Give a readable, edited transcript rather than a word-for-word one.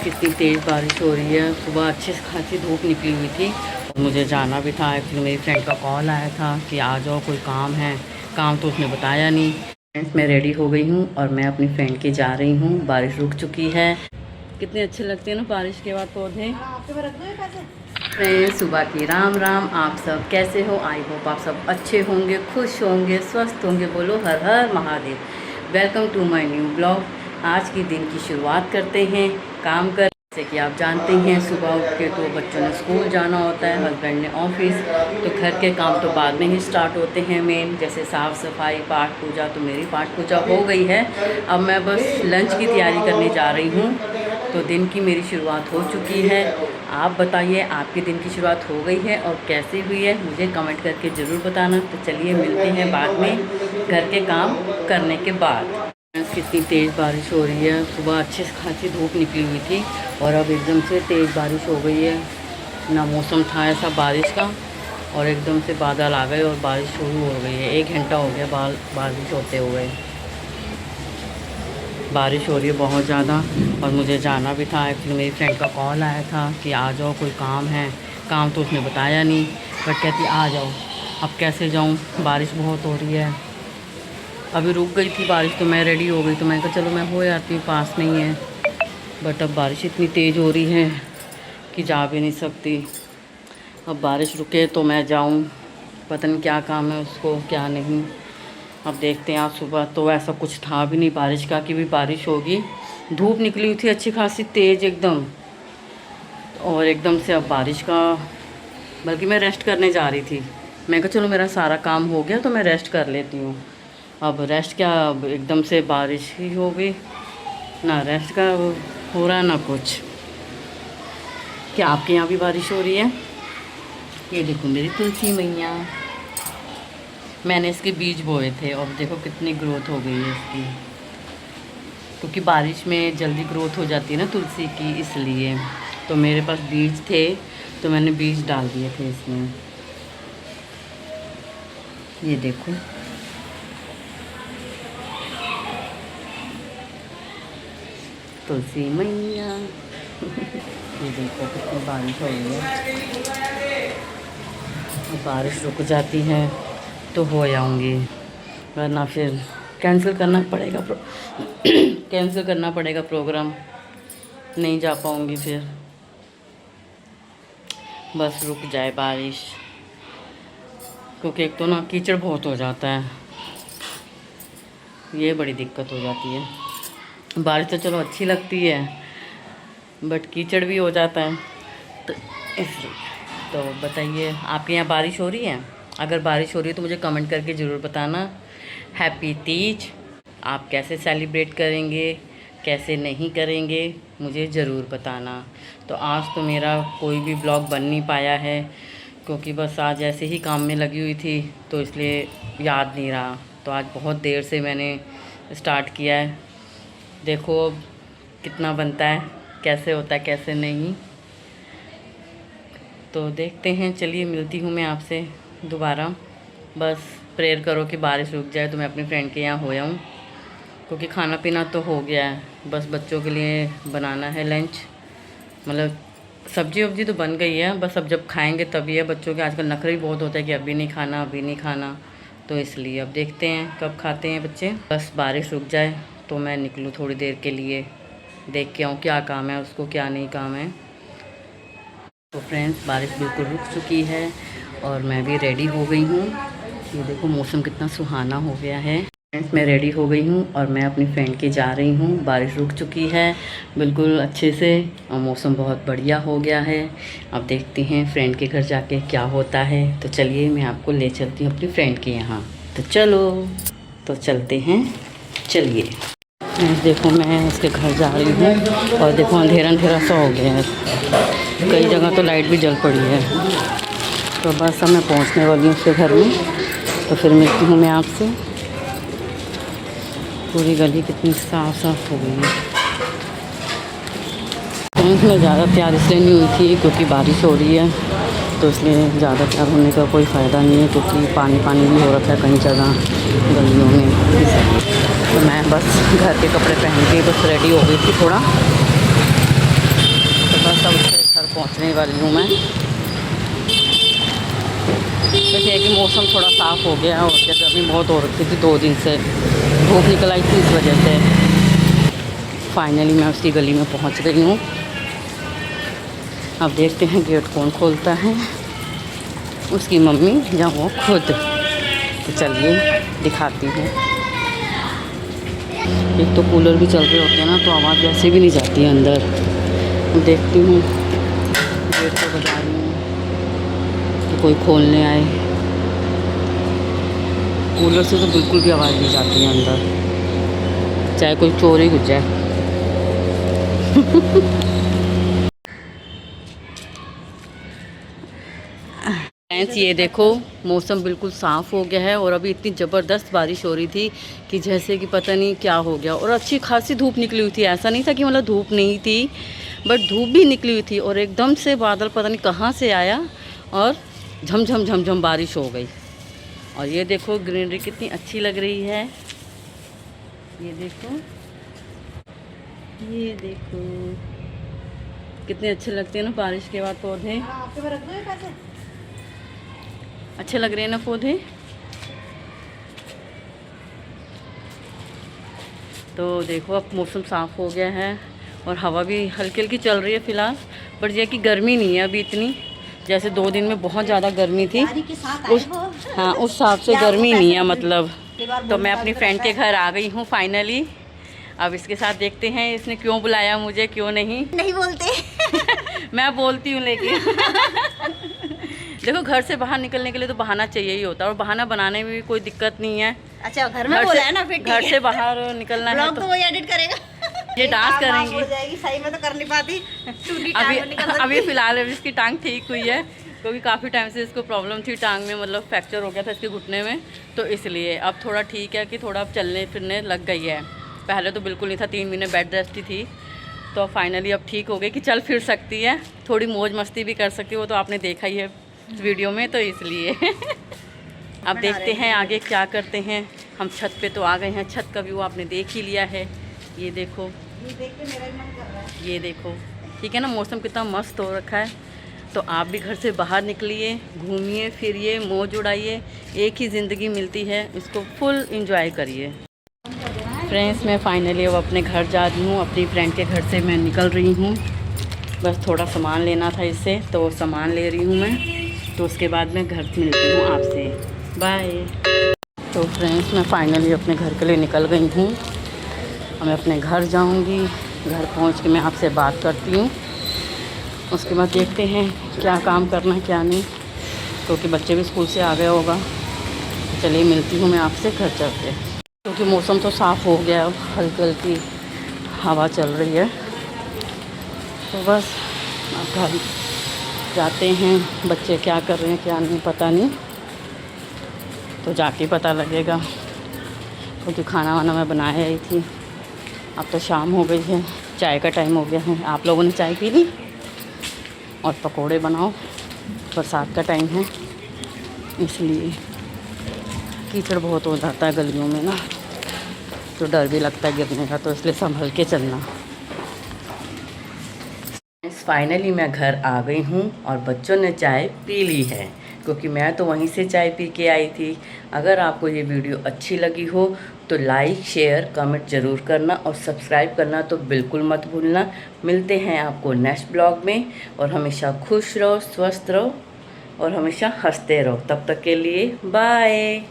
कितनी तेज़ बारिश हो रही है। सुबह अच्छी खासी धूप निकली हुई थी और मुझे जाना भी था। एक्चुअली मेरी फ्रेंड का कॉल आया था कि आ जाओ, कोई काम है। काम तो उसने बताया नहीं। फ्रेंड्स, मैं रेडी हो गई हूँ और मैं अपनी फ्रेंड के जा रही हूँ। बारिश रुक चुकी है। कितने अच्छे लगते हैं ना बारिश के बाद पौधे। फ्रेंड्स, सुबह की राम राम। आप सब कैसे हो? आई होप आप सब अच्छे होंगे, खुश होंगे, स्वस्थ होंगे। बोलो हर हर Mahadev. Welcome to my new blog. आज के दिन की शुरुआत करते हैं काम कर। जैसे कि आप जानते हैं, सुबह उठ के तो बच्चों ने स्कूल जाना होता है, हस्बैंड ने ऑफिस, तो घर के काम तो बाद में ही स्टार्ट होते हैं मेन, जैसे साफ़ सफाई, पाठ पूजा। तो मेरी पाठ पूजा हो गई है। अब मैं बस लंच की तैयारी करने जा रही हूँ। तो दिन की मेरी शुरुआत हो चुकी है। आप बताइए, आपके दिन की शुरुआत हो गई है और कैसे हुई है, मुझे कमेंट करके ज़रूर बताना। तो चलिए मिलते हैं बाद में घर के काम करने के बाद। कितनी तेज़ बारिश हो रही है। सुबह अच्छी खासी धूप निकली हुई थी और अब एकदम से तेज़ बारिश हो गई है। ना मौसम था ऐसा बारिश का और एकदम से बादल आ गए और बारिश शुरू हो गई है। 1 घंटा हो गया बारिश होते हुए। बारिश हो रही है बहुत ज़्यादा और मुझे जाना भी था। एक्चुअली मेरी फ्रेंड का कॉल आया था कि आ जाओ, कोई काम है। काम तो उसने बताया नहीं, बट कहती आ जाओ। अब कैसे जाऊँ, बारिश बहुत हो रही है। अभी रुक गई थी बारिश तो मैं रेडी हो गई, तो मैं कहा चलो मैं हो जाती हूँ, पास में ही है। बट अब बारिश इतनी तेज़ हो रही है कि जा भी नहीं सकती। अब बारिश रुके तो मैं जाऊँ, पता नहीं क्या काम है उसको, क्या नहीं। अब देखते हैं। आज सुबह तो ऐसा कुछ था भी नहीं बारिश का कि भी बारिश होगी। धूप निकली हुई थी अच्छी खासी तेज़ एकदम, और एकदम से अब बारिश का। बल्कि मैं रेस्ट करने जा रही थी। मैं कहा चलो मेरा सारा काम हो गया तो मैं रेस्ट कर लेती हूँ। अब रेस्ट क्या, अब एकदम से बारिश ही हो गई। ना रेस्ट का हो रहा है ना कुछ। क्या आपके यहाँ भी बारिश हो रही है? ये देखो मेरी तुलसी मैया, मैंने इसके बीज बोए थे और देखो कितनी ग्रोथ हो गई है इसकी। क्योंकि बारिश में जल्दी ग्रोथ हो जाती है ना तुलसी की, इसलिए। तो मेरे पास बीज थे तो मैंने बीज डाल दिए थे इसमें। ये देखो तुलसी मैया। ये देखो कितनी बारिश हो रही है। बारिश रुक जाती है तो हो जाऊँगी, वरना फिर कैंसिल करना पड़ेगा कैंसिल करना पड़ेगा प्रोग्राम। नहीं जा पाऊँगी फिर। बस रुक जाए बारिश, क्योंकि एक तो ना कीचड़ बहुत हो जाता है, ये बड़ी दिक्कत हो जाती है। बारिश तो चलो अच्छी लगती है, बट कीचड़ भी हो जाता है। तो इसलिए तो बताइए, आपके यहाँ बारिश हो रही है? अगर बारिश हो रही है तो मुझे कमेंट करके ज़रूर बताना। हैप्पी तीज। आप कैसे सेलिब्रेट करेंगे, कैसे नहीं करेंगे, मुझे ज़रूर बताना। तो आज तो मेरा कोई भी ब्लॉग बन नहीं पाया है, क्योंकि बस आज ऐसे ही काम में लगी हुई थी, तो इसलिए याद नहीं रहा। तो आज बहुत देर से मैंने स्टार्ट किया है। देखो अब कितना बनता है, कैसे होता है, कैसे नहीं, तो देखते हैं। चलिए मिलती हूँ मैं आपसे दोबारा। बस प्रेयर करो कि बारिश रुक जाए तो मैं अपनी फ्रेंड के यहाँ हो आऊँ, क्योंकि खाना पीना तो हो गया है। बस बच्चों के लिए बनाना है लंच, मतलब सब्जी वब्जी तो बन गई है। बस अब जब खाएंगे तभी है। बच्चों के आजकल नखरे ही बहुत होता है कि अभी नहीं खाना, अभी नहीं खाना। तो इसलिए अब देखते हैं कब खाते हैं बच्चे। बस बारिश रुक जाए तो मैं निकलूँ थोड़ी देर के लिए, देख के आऊँ क्या काम है उसको, क्या नहीं काम है। तो फ्रेंड्स, बारिश बिल्कुल रुक चुकी है और मैं भी रेडी हो गई हूँ। ये देखो मौसम कितना सुहाना हो गया है। फ्रेंड्स, मैं रेडी हो गई हूँ और मैं अपनी फ्रेंड के जा रही हूँ। बारिश रुक चुकी है बिल्कुल अच्छे से और मौसम बहुत बढ़िया हो गया है। अब देखते हैं फ्रेंड के घर जाके क्या होता है। तो चलिए मैं आपको ले चलती हूँ अपनी फ्रेंड के यहाँ। तो चलो, तो चलते हैं, चलिए। देखो मैं उसके घर जा रही हूँ और देखो अंधेरा अंधेरा सा हो गया है। कई जगह तो लाइट भी जल पड़ी है। तो बस अब मैं पहुँचने वाली हूँ उसके घर में, तो फिर मिलती हूँ मैं आपसे। पूरी गली कितनी साफ साफ हो गई है। में ज़्यादा तैयार इसलिए नहीं हुई थी क्योंकि बारिश हो रही है, तो इसलिए ज़्यादा तैयार होने का कोई फ़ायदा नहीं है, क्योंकि पानी पानी भी हो रखा है कई जगह गलियों में। तो मैं बस घर के कपड़े पहन के बस रेडी हो गई थी थोड़ा। दिखाने वाली हूँ मैं। वैसे है कि मौसम थोड़ा साफ़ हो गया और क्या, गर्मी बहुत हो रखी थी 2 दिन से, धूप निकल आई थी, इस वजह से। फाइनली मैं उसकी गली में पहुँच गई हूँ। अब देखते हैं गेट कौन खोलता है, उसकी मम्मी या वो खुद। तो चलिए दिखाती हूँ। एक तो कूलर भी चल रहे होते हैं ना, तो आवाज़ वैसे भी नहीं जाती है अंदर। देखती हूँ, गेट को बजा रही हूँ तो कोई खोलने आए। कूलर से तो बिल्कुल भी आवाज़ नहीं जाती है अंदर, चाहे कोई चोर ही घुस जाए। फ्रेंड्स ये देखो, मौसम बिल्कुल साफ़ हो गया है और अभी इतनी ज़बरदस्त बारिश हो रही थी कि जैसे कि पता नहीं क्या हो गया। और अच्छी खासी धूप निकली हुई थी, ऐसा नहीं था कि मतलब धूप नहीं थी, बट धूप भी निकली हुई थी। और एकदम से बादल पता नहीं कहाँ से आया और झमझम झमझम बारिश हो गई। और ये देखो ग्रीनरी कितनी अच्छी लग रही है। ये देखो, ये देखो कितने अच्छे लगते हैं ना बारिश के बाद पौधे। अच्छे लग रहे हैं ना पौधे। तो देखो अब मौसम साफ़ हो गया है और हवा भी हल्की हल्की चल रही है फ़िलहाल। बट ये कि गर्मी नहीं है अभी इतनी, जैसे 2 दिन में बहुत ज़्यादा गर्मी थी उस हिसाब से गर्मी नहीं है मतलब। तो मैं अपनी फ्रेंड के घर आ गई हूँ फाइनली। अब इसके साथ देखते हैं इसने क्यों बुलाया मुझे, क्यों नहीं बोलते। मैं बोलती हूँ लेकिन देखो घर से बाहर निकलने के लिए तो बहाना चाहिए ही होता है, और बहाना बनाने में भी कोई दिक्कत नहीं है। अच्छा घर में बोला है ना, फिर घर से बाहर निकलना है तो वही एडिट करेगा। ये डांस करेंगी। हो जाएगी, सही में तो कर नहीं पाती। अभी फ़िलहाल इसकी टांग ठीक हुई है, क्योंकि काफ़ी टाइम से इसको प्रॉब्लम थी टांग में, मतलब फ्रैक्चर हो गया था इसके घुटने में। तो इसलिए अब थोड़ा ठीक है कि थोड़ा अब चलने फिरने लग गई है। पहले तो बिल्कुल नहीं था, 3 महीने बेड रेस्ट ही थी। तो फाइनली अब ठीक हो गई कि चल फिर सकती है, थोड़ी मौज मस्ती भी कर सकती है। वो तो आपने देखा ही है वीडियो में, तो इसलिए अब देखते हैं आगे क्या करते हैं। हम छत पे तो आ गए हैं, छत का व्यू आपने देख ही लिया है। ये देखो, ये देख के मेरा ही मन कर रहा है। ये देखो, ठीक है ना, मौसम कितना मस्त हो रखा है। तो आप भी घर से बाहर निकलिए, घूमिए फिरिए, मौज उड़ाइए। एक ही ज़िंदगी मिलती है, इसको फुल इंजॉय करिए। फ्रेंड्स मैं फाइनली अब अपने घर जा रही हूँ। अपनी फ्रेंड के घर से मैं निकल रही हूँ, बस थोड़ा सामान लेना था इससे, तो वो सामान ले रही हूँ मैं। तो उसके बाद मैं घर मिलती हूँ आपसे, बाय। तो फ्रेंड्स मैं फाइनली अपने घर के लिए निकल गई हूँ। अब मैं अपने घर जाऊँगी, घर पहुँच के मैं आपसे बात करती हूँ। उसके बाद देखते हैं क्या काम करना है क्या नहीं, क्योंकि बच्चे भी स्कूल से आ गया होगा। तो चलिए मिलती हूँ मैं आपसे घर चल के, क्योंकि मौसम तो साफ़ हो गया, अब हल्की हल्की हवा चल रही है। तो बस अब घर जाते हैं, बच्चे क्या कर रहे हैं क्या नहीं पता नहीं, तो जाके पता लगेगा। क्योंकि खाना वाना मैं बनाया ही थी। अब तो शाम हो गई है, चाय का टाइम हो गया है। आप लोगों ने चाय पी ली? और पकोड़े बनाओ, बरसात का टाइम है इसलिए कीचड़ बहुत हो जाता है गलियों में ना, तो डर भी लगता है गिरने का, तो इसलिए संभल के चलना। फाइनली मैं घर आ गई हूँ और बच्चों ने चाय पी ली है, क्योंकि मैं तो वहीं से चाय पी के आई थी। अगर आपको ये वीडियो अच्छी लगी हो तो लाइक शेयर कमेंट ज़रूर करना, और सब्सक्राइब करना तो बिल्कुल मत भूलना। मिलते हैं आपको नेक्स्ट ब्लॉग में, और हमेशा खुश रहो, स्वस्थ रहो और हमेशा हंसते रहो। तब तक के लिए बाय।